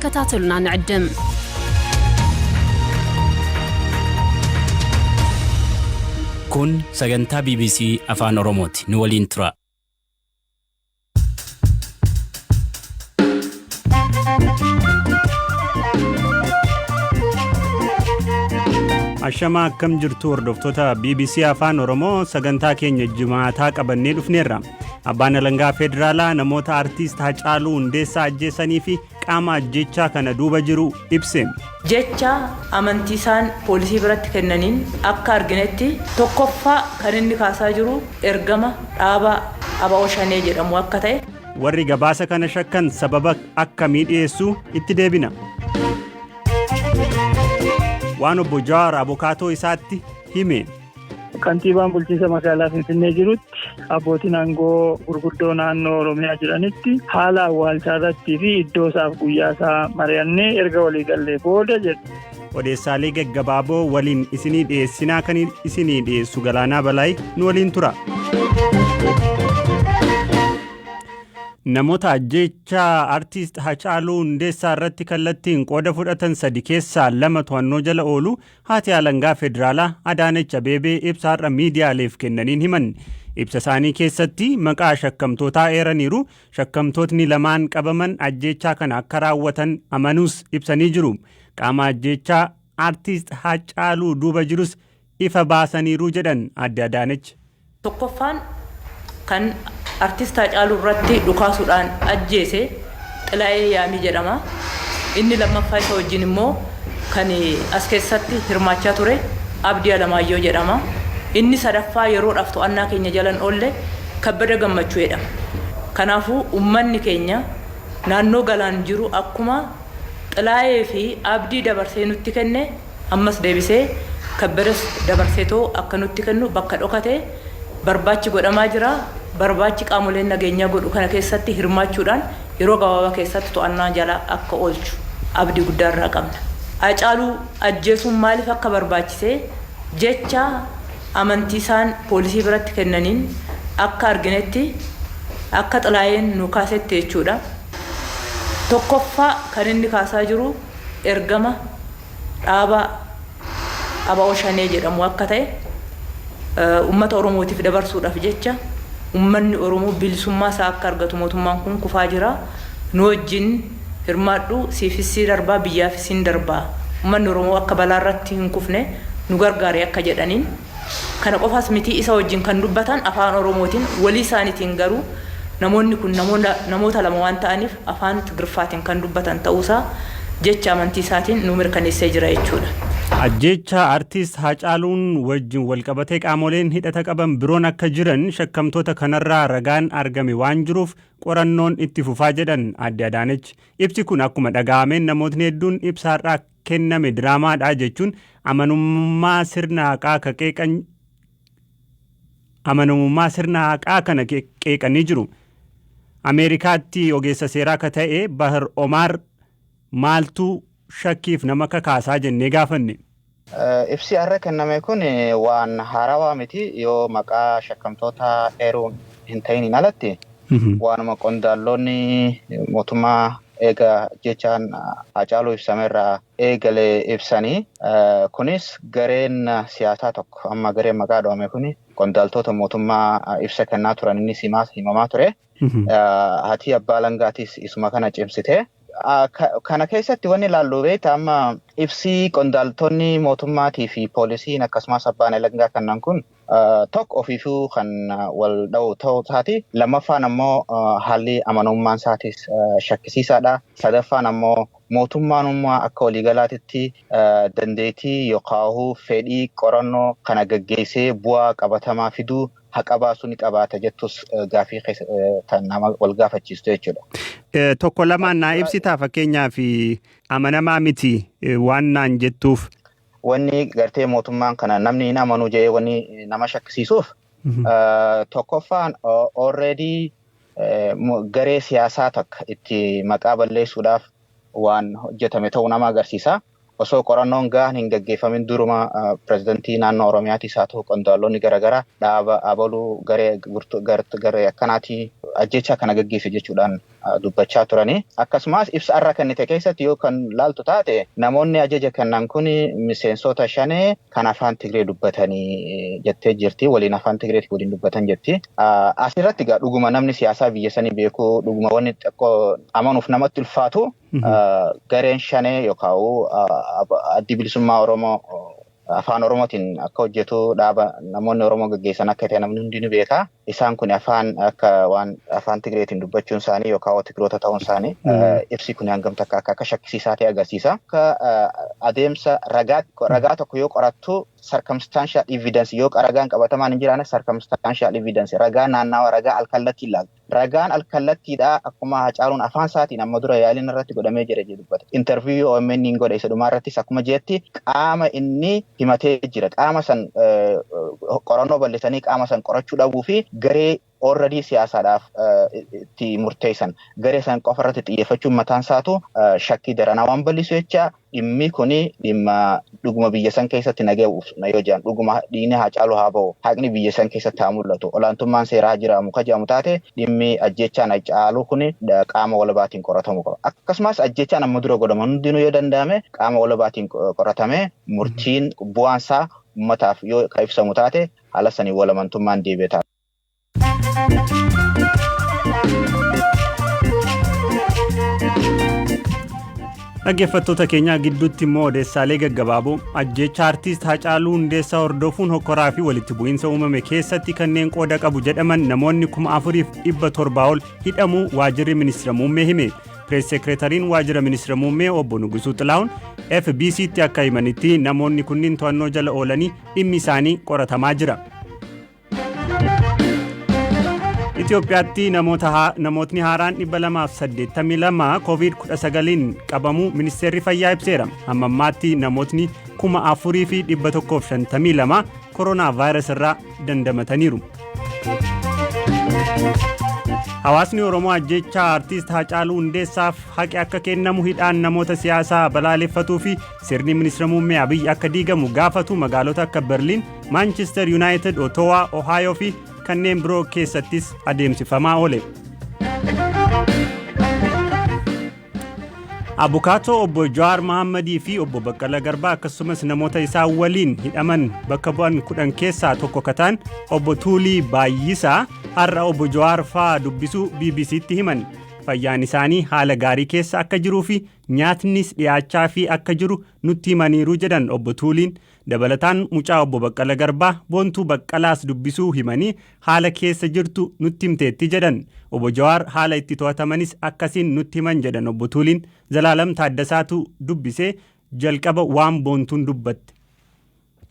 كتاتلنا نعدم كون سجنتا بي بي سي أفان أوروموتي نولين ترا Ashama akkam jirtu hordoftoota BBC Afaan Oromoo sagantaa keenya Jumaataa qabannee dhufneerra. Abbaan Alangaa Federaalaa namoota artiist Hacaaluu Hundeessaa ajjeesanii fi qaama ajjechaa kana duuba jiru ibse. Jecha amantiisaan poolisii biratti kennaniin akka arginetti tokkoffaa kan inni kaasaa jiru ergama dhaaba ABO Shanee jedhamu akka ta'e. Warri gabaasa kana shakkan sababa akkamii dhiyeessu itti deebina. Waan obbo Jawaar Abukaatoo isaatti hime. Kantiibaan bulchiinsa magaalaa Finfinnee jirutti abbootiin aangoo gurguddoo naannoo Oromiyaa jiranitti haala awwaalchaa irratti fi iddoo isaaf guyyaa isaa mari'annee erga walii gallee booda jedhu. Odeessaalee gaggabaaboo waliin isinii dhiyeessinaa kan isinii dhiyeessu Galaanaa Balaay nu waliin tura. Namoota ajjechaa artiist Hacaaluu Hundeessaa irratti kallattiin qooda fudhatan 3 keessaa 2 to'annoo jala oolu haati Alangaa Federaalaa Adaanech Abeebee ibsaarra miidiyaaleef kennaniin himan. Ibsa isaanii keessatti maqaa shakkamtootaa eeraniiru. Shakkamtootni lamaan qabaman ajjechaa kana akka raawwatan amanuus ibsanii jiru. Qaama ajjechaa artiist Hacaaluu duuba jirus ifa baasaniiru jedhan adde Adaanech. Tokkoffaan kan artiist Hacaaluu irratti dhukaasuudhaan ajjeese Xilaayee Yaamii jedhama. Inni lammaffaa isa wajjin immoo kan as keessatti hirmaachaa ture Abdii Alamaayyoo jedhama. Inni sadaffaa yeroodhaaf to'annaa keenya jalan oolle Kabbada Gammachuu jedhama. Kanaafuu uummanni keenya naannoo galaan jiru akkuma Xilaayee fi Abdii dabarsee nutti kenne ammas deebisee Kabbadas dabarseetoo akka nutti kennu bakka dhokatee barbaachi godhamaa jira. Barbaachi qaamoleen nageenyaa godhu kana keessatti hirmaachuudhaan yeroo gabaabaa keessatti to'annaa jala akka oolchu abdii guddaa irraa qabna. Hacaaluu ajjeesuun maaliif akka barbaachise jecha amantiisaan poolisii biratti kennaniin akka arginetti akka Xilaayeen nu kaasetti jechuudha. Tokkoffaa kan inni kaasaa jiru ergama dhaaba ABO Shanee jedhamu akka ta'e uummata Oromootiif dabarsuudhaaf jecha ummanni Oromoo bilisummaa isaa akka argatu mootummaan kun kufaa jira. Nu wajjin hirmaadhu siifisii darbaa biyyaafis hin darbaa. Ummanni Oromoo akka balaa irratti hin kufne nu gargaare akka jedhaniin. Kana qofaas miti isa wajjin kan dubbatan afaan Oromootiin walii isaaniitiin garuu namoonni kun namoota lama waan ta'aniif afaan Tigirfaatiin kan dubbatan ta'uusaa jecha amantii isaatiin nu mirkaneessee jira jechuudha. Ajjecha artiist Hacaaluun wajjin walqabatee qaamoleen hidhata qaban biroon akka jiran shakkamtoota kanarraa ragaan argame waan jiruuf qorannoon itti fufaa jedhan adde Adaanech. Ibsi kun akkuma dhaga'ameen namootni hedduun ibsaarraa kenname diraamaadha jechuun amanamummaa sirna haqaa kana qeeqanii jiru. Ameerikaatti ogeessa seeraa akka ta'e Bahar Omar maaltu shakkiif nama kakaasaa jennee gaafanne. Ibsi har'a kenname kun waan haarawaa miti yoo maqaa shakkamtoota eeruun hin ta'iniin alatti waanuma qondaaltonni mootummaa eega jechaan Hacaaluu ibsamerraa eegalee ibsanii kunis gareen siyaasaa tokko amma gareen maqaa dhoome kun qondaaltota mootummaa ibsa kennaa turan inni himamaa ture. Haati Abbaa Alangaatis isuma kana cimsite. Kana keessatti wanni ilaallu beekta amma ibsi qondaaltonni mootummaatii fi poolisiin akkasumas abbaan alangaa kannan kun tokko ofiifuu kan wal dha'u ta'uu isaati. Lammaffaan ammoo haalli amanamummaan isaatis shakkisiisaadha. Sadaffaan ammoo mootummaan akka waliigalaatitti dandeettii yookaan fedhii qorannoo kana gaggeessee bu'aa qabatamaa fiduu haqa baasuu ni qabaata jettus gaafii nama wal gaafachiistu jechuudha. Tokko lamaan naa ibsitaa fakkeenyaa fi amanamaa miti waan naan jettuuf. Wanni gartee mootummaan kana namni hin amanuu jedhee wanni nama shakkisiisuuf tokkoffaan already garee siyaasaa takka itti maqaa balleessuudhaaf waan hojjetame ta'uu nama agarsiisa. Osoo qorannoon gahaan hin gaggeeffamin duruma pirezidantii naannoo Oromiyaatis haa ta'u qondaaltonni garaagaraa dhaaba abaluu garee akkanaatii ajjechaa kana gaggeesse jechuudhaan dubbachaa turani. Akkasumas ibsa irra kennite keessatti yoo kan laaltu taate namoonni ajaja kennan kun miseensota shanee kan afaan Tigree dubbatanii jettee jirti. Waliin afaan Tigreetii waliin dubbatan jetti. Asirratti egaa dhuguma namni siyaasaa biyya sanii beeku dhuguma wanni xiqqoo amanuuf namatti ulfaatu gareen shanee yookaan addi bilisummaa Oromoo afaan Oromootiin akka hojjetu dhaaba namoonni Oromoo gaggeessan akka ta'e namni hundi ni beeka. Isaan kun afaan akka waan afaan Tigreetiin dubbachuun isaanii yookaan Tigroota ta'uun isaanii ibsi kun hangam takka akka shakkisiisaa ta'e agarsiisa. Akka adeemsa ragaa tokko yoo qorattu circumstantial evidence yoo ragaan qabatamaan hin jiraanne circumstantial evidence ragaa naannawa ragaa alkallattii ilaalla. Ragaan alkallattiidha akkuma Hacaaluun afaan isaatiin amma dura yaaliin irratti godhamee jira dubbata. Interview OMN hin godhe isa dhumaa irrattis akkuma jeetti qaama inni himatee jira. Qaama san qorannoo bal'isanii qaama san qorachuu dhabuu fi garee already siyaasaadhaaf itti murteessan garee san qofa irratti xiyyeeffachuun mataan isaatu shakkii daranaa waan bal'isu jecha dhimmi kuni dhimma dhuguma biyya san keessatti nagaa'uuf na yoo jedhan dhuguma dhiini Hacaaluu haa ba'u haqni biyya san keessatti haa mul'atu olaantummaan seeraa jiramu ka jedhamu taate dhimmi ajjechaan Hacaaluu kuni qaama walabaatiin qoratamu qaba. Akkasumas ajjechaan amma dura godhaman hundinuu yoo danda'ame qaama walabaatiin qoratame murtiin bu'aansaa uummataaf yoo ka ibsamu taate haala sanii walamantummaan deebi'ee Dhaggeeffattoota keenyaa gidduutti immoo odeessaalee gaggabaaboo ajjecha artiist Hacaaluu Hundeessaa hordofuun hokkoraa fi walitti bu'iinsa uumame keessatti kanneen qooda qabu jedhaman namoonni 4,700 ol hidhamuu waajjirri ministeera muummee hime. Pirees seekreetariin waajjira ministeera muummee obbo Nugusuu Xilaahun FBC'tti akka himanitti namoonni kunniin to'annoo jala oolanii dhimmi isaanii qoratamaa jira. Itoophiyaatti namootni haaraan 282 COVID-19 qabamuu ministeerri fayyaa ibseera. Amma ammaatti namootni 4,152 koronaa vaayirasii irraa dandamataniiru. Hawaasni Oromoo ajjecha artiist Hacaaluu Hundeessaaf haqi akka kennamu hidhaan namoota siyaasaa balaaleffatuu fi sirni ministeera muummee Abiyyi akka diigamu gaafatu magaalota akka Berliin, Manchester United, Ottawa, Ohio fi kanneen biroo keessattis adeemsifamaa oole. Abukaatoo obbo Jawaar Mohammadii fi obbo Baqqalaa Garbaa akkasumas namoota isaa waliin hidhaman bakka bu'an 10 keessaa tokko kataan obbo Tuulii Baayyisaa har'a obbo Jawaar fa'aa dubbisuu BBC'tti himan. Fayyaan isaanii haala gaarii keessa akka jiruu fi nyaatnis dhiyaachaa fi akka jiru nutti himaniiru jedhan obbo Tuuliin. Dabalataan mucaa obbo Baqqalaa Garbaa Boontuu Baqqalaas dubbisuu himanii haala keessa jirtu nutti himteetti jedhan. Obbo Jawaar haala itti to'atamanis akkasiin nutti himan jedhan obbo Tuuliin. Zalaalam Taaddasaatu dubbisee jalqaba waan Boontuun dubbatte.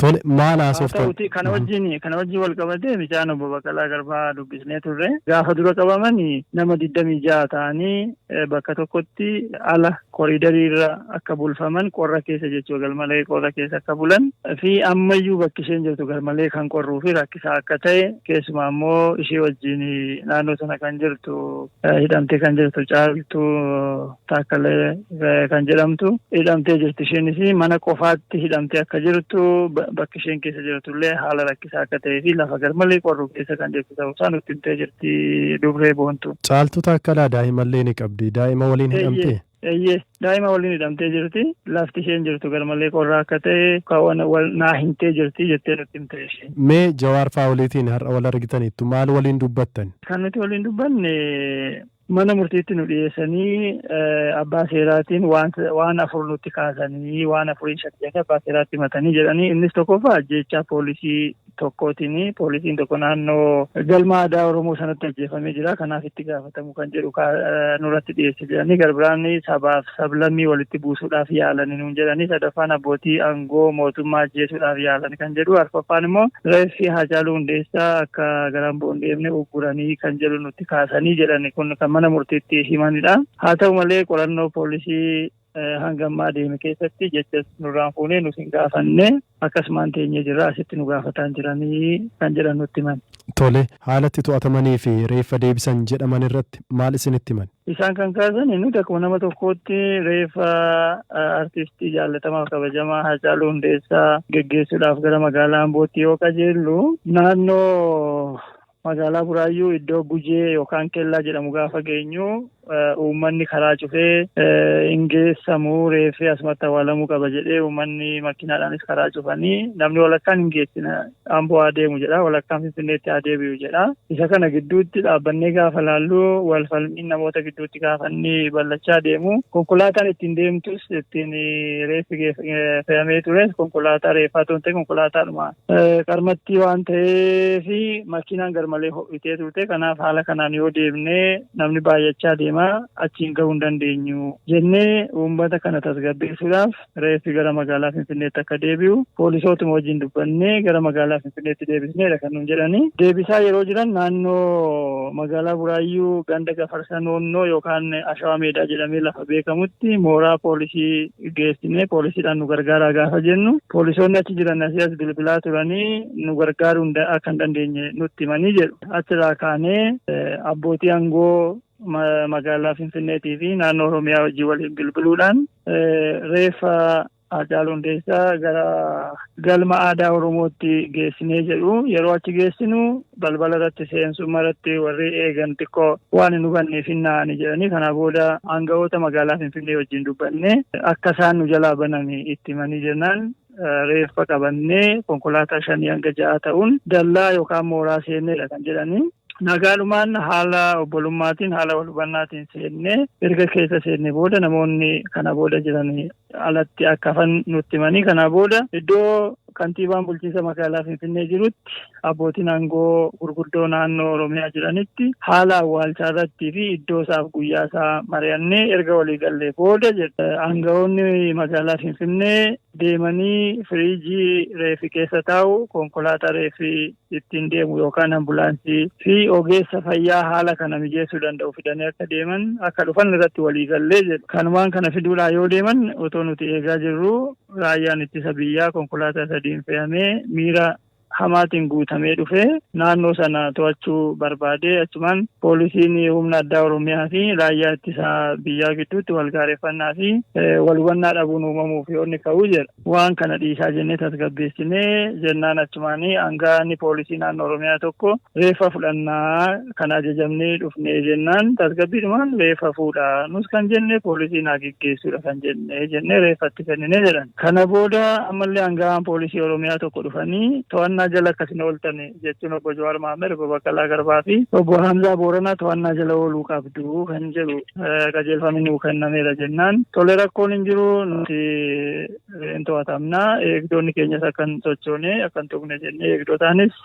Tole maal haasoftan? Kana wajjin wal qabatee mucaan obbo Baqqalaa Garbaa dubbisnee turre. Gaafa dura qabaman nama 26 ta'anii bakka tokkotti ala koriidarii irra akka bulfaman qorra keessa jechuu galmalee qorra keessa akka bulan fi ammayyuu bakki isheen jirtu galmalee kan qorruu fi rakkisaa akka ta'e keessumaa immoo ishee wajjin naannoo sana kan jirtu hidhamtee kan jirtu Caaltuu Taakkalee kan jedhamtu hidhamtee jirti. Isheenis mana qofaatti hidhamtee akka jirtu bakki isheen keessa jirtullee haala rakkisaa akka ta'ee fi lafa galmalee qorruu keessa kan jirtu ta'uu isaa nutti himtee jirti Dubree Boontuu. Caaltuu Taakkalaa daa'imallee ni qabdi. Daa'ima waliin hidhamtee? Daa'ima waliin hidhamtee jirti. Lafti isheen jirtu galmalee qorraa akka ta'e kaawwan wal naa himtee jirti jettee nutti himtee ishee. Mee Jawaar fa'aa waliitiin har'a wal argitaniittu maal waliin dubbattan? Kan nuti waliin dubbanne mana murtiitti nu dhiyeessanii abbaa seeraatiin waan afur nutti kaasanii waan afurii shakkii abbaa seeraatti himatanii jedhanii innis tokkoffaa ajjeechaa poolisii tokkootiin poolisiin tokko naannoo galma aadaa Oromoo sanatti ajjeefamee jira kanaaf itti gaafatamu kan jedhu nurratti dhiyeesse jedhanii garbiraan sabaaf sablammii walitti buusuudhaaf yaalanii nuun jedhanii sadaffaan abbootii aangoo mootummaa ajjeesuudhaaf yaalanii kan jedhu arfaffaan immoo reeffi Hacaaluu Hundeessaa akka garaan bo'oon deemne ugguranii kan jedhu nutti kaasanii jedhani kun kan mana murtiitti himanidha. Haa ta'u malee qorannoo poolisii hangammaa deeme keessatti jecha nurraan fuunee nus hin gaafanne akkasumaan teenyee jirra asitti nu gaafataan jiranii kan jedhan nutti himan. Tole haalatti to'atamanii fi reeffa deebisan jedhaman irratti maal isinitti himan? Isaan kan kaasan nuti akkuma nama tokkootti reeffa artistii jaallatamaa kabajamaa Hacaaluu Hundeessaa geggeessuudhaaf gara magaalaa Ambootti yoo qajeellu naannoo magaalaa Buraayyuu iddoo Gujee yookaan Kellaa jedhamu gaafa geenyu uummanni karaa cufee hin geessamuu reeffi asumatti awwaalamuu qaba jedhee uummanni makiinaadhaanis karaa cufanii namni walakkaan hin geessina Amboo adeemu jedha walakkaan Finfinneetti adeebi'u jedha. Isa kana gidduutti dhaabbannee gaafa laallu wal falmiin namoota gidduutti gaafannii ballachaa deemu konkolaataan ittiin deemtus ittiin reeffi fe'amee tures konkolaataa reeffaa ta'e konkolaataadhuma qarmattii waan ta'eef makiinaan garmalee ho'itee turte kanaaf haala kanaan yoo deemnee namni baay'achaa deema achiin gahuu hin dandeenyu jennee uummata kana tasgabbeessuudhaaf reeffi gara magaalaa Finfinneetti akka deebi'u poolisootuma wajjin dubbannee gara magaalaa Finfinneetti deebisneedha kan nuun jedhani. Deebisaa yeroo jiran naannoo magaalaa Buraayyuu ganda Gafarsa Noonnoo yookaan Ashawaa Meedaa jedhamee lafa beekamutti mooraa poolisii geessinee poolisiidhaan nu gargaaraa gaafa jennu poolisoonni achi jiran as bilbilaa turanii nu gargaaruu akka hin dandeenye nutti himanii jedhu. Achirraa kaanee abbootii aangoo magaalaa Finfinneetii fi naannoo Oromiyaa wajjin waliin bilbiluudhaan reeffa Hacaaluu Hundeessaa gara galma aadaa Oromootti geessinee jedhu. Yeroo achi geessinu balbala irratti seensuma irratti warri eegan xiqqoo waan hin hubanneef hin naani jedhanii kana booda aangawoota magaalaa Finfinnee wajjin dubbanne akka isaan nu jalaa bananii itti himanii jennaan reeffa qabannee konkolaataa 5 hanga 6 ta'uun dallaa yookaan mooraa seenneedha kan jedhanii. Nagaalumaan haala obbolummaatiin haala wal hubannaatiin seennee erga keessa seenne booda namoonni kana booda jiranii alatti akka hafan nutti himanii kana booda iddoo kantiibaan bulchiinsa magaalaa Finfinnee jirutti abbootiin aangoo gurguddoo naannoo Oromiyaa jiranitti haala awwaalchaa irratti fi iddoo isaaf guyyaa isaa mari'annee erga walii gallee booda jedha. Aangawoonni magaalaa Finfinnee deemanii firiijii reeffi keessa taa'u konkolaataa reeffi ittiin deemu yookaan ambulaansii fi ogeessa fayyaa haala kana mijeessuu danda'u fidanii akka deeman akka dhufan irratti walii gallee jedha. Kanumaan kana fiduudhaa yoo deeman otoo nuti eegaa jirru raayyaan ittisa biyyaa konkolaataa sadiin fe'amee miira hamaatiin guutamee dhufee naannoo sana to'achuu barbaadee achumaan poolisiin humna addaa Oromiyaa fi raayyaa ittisa biyyaa gidduutti wal gaarreeffannaa fi wal hubannaa dhabuun uumamuuf yoonni ka'uu jedha. Waan kana dhiisaa jennee tasgabbeessinee jennaan achumaan aangaa'onni poolisii naannoo Oromiyaa tokko reeffa fudhannaa kan ajajamnee dhufnee jennaan tasgabbiidhumaan reeffa fuudhaa nus kan jenne poolisiin haa geggeessuudha kan jennee reeffatti kenninee jedhan. Kana booda ammallee aangaa'aan poolisii Oromiyaa tokko dhufanii to'annaa jala akkasina ooltan jechuun obbo Jawaar Maammed, obbo Baqqalaa Garbaa fi obbo Hamzaa Booranaa to'annaa jala ooluu qabdu kan jedhu qajeelfamni nuu kennameera jennaan. Tole rakkoon hin jiru nuti hin to'atamnaa eegdonni keenyas akkan sochoone akkan tuqne jennee eegdotaanis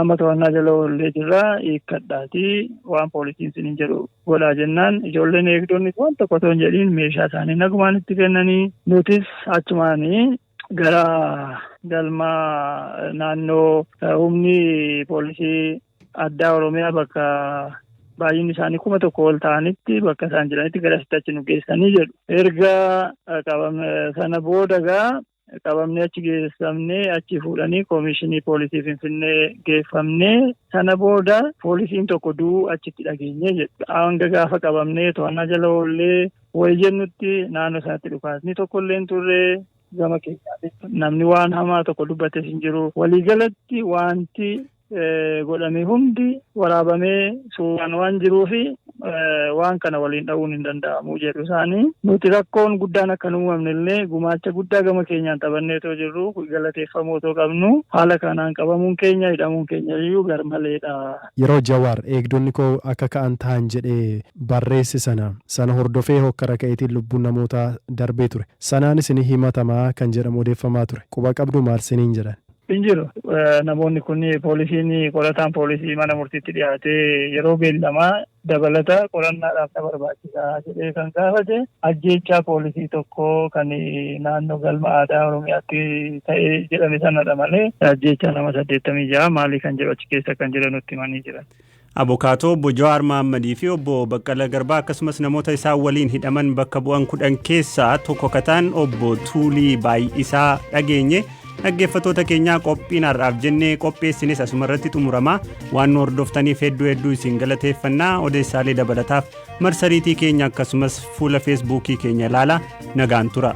amma to'annaa jala oollee jirra hiikkadhaatii waan poolisiin sin hin jedhu godhaa jennaan. Ijoolleen eegdonni waan tokko otoo hin jedhiin meeshaa isaanii nagumaan itti kennanii nutis achumaanii gara galma naannoo humni poolisii addaa Oromiyaa bakka baay'inni isaanii 1,000 ol ta'anitti bakka isaan jiranitti gara achi nu geessanii jedhu. Erga sana booda qabamnee achi geessamnee achi fuudhanii koomishinii poolisii Finfinnee geeffamnee sana booda poolisiin tokko du'uu achitti dhageenyee jedhu. Hanga gaafa qabamnee to'annaa jala oollee wayi jennutti naannoo sanatti dhukaasni tokkollee hin turre. Gama keessatti namni waan hamaa tokko dubbates hin jiru. Waliigalatti wanti godhame hundi waraabamee suuraan waan jiruufi waan kana waliin dha'uun hin danda'amu jedhu isaanii. Nuti rakkoon guddaan akka nu uumamne illee gumaacha guddaa gama keenyaan taphanneetoo jirru galateeffamoo otoo qabnu haala kanaan qabamuun keenya hidhamuun keenya iyyuu garmaleedha. Yeroo Jawaar eegdonni koo akka ka'an ta'an jedhee barreessi sana hordofee hokkara ka'eetiin lubbuun namoota darbee ture. Sanaanis ni himatamaa kan jedhamu odeeffamaa ture. Quba qabdu maal siniin jedhan? Hin jiru. Namoonni kun poolisiin qorataan poolisii mana murtiitti dhiyaatee yeroo beellamaa dabalata qorannaadhaaf na barbaachisaa jedhee kan gaafate ajjeechaa poolisii tokko kan naannoo galma aadaa Oromiyaatti ta'ee jedhame sanadha malee ajjeechaa nama 86 maalii kan jedhu achi keessa kan jiran nutti himanii jiran. Abukaatoo obbo Jawaar Maammadii fi obbo Baqqalaa Garbaa akkasumas namoota isaan waliin hidhaman bakka bu'an 10 keessaa tokko kataan obbo Tuulii Baay'isaa dhageenye. Dhaggeeffattoota keenyaa qophiin har'aaf jennee qopheessinis asuma irratti xumurama. Waan nu hordoftaniif hedduu isin galateeffannaa. Odeessaalee dabalataaf marsariitii keenya akkasumas fuula feesbuukii keenya ilaala. Nagaan tura.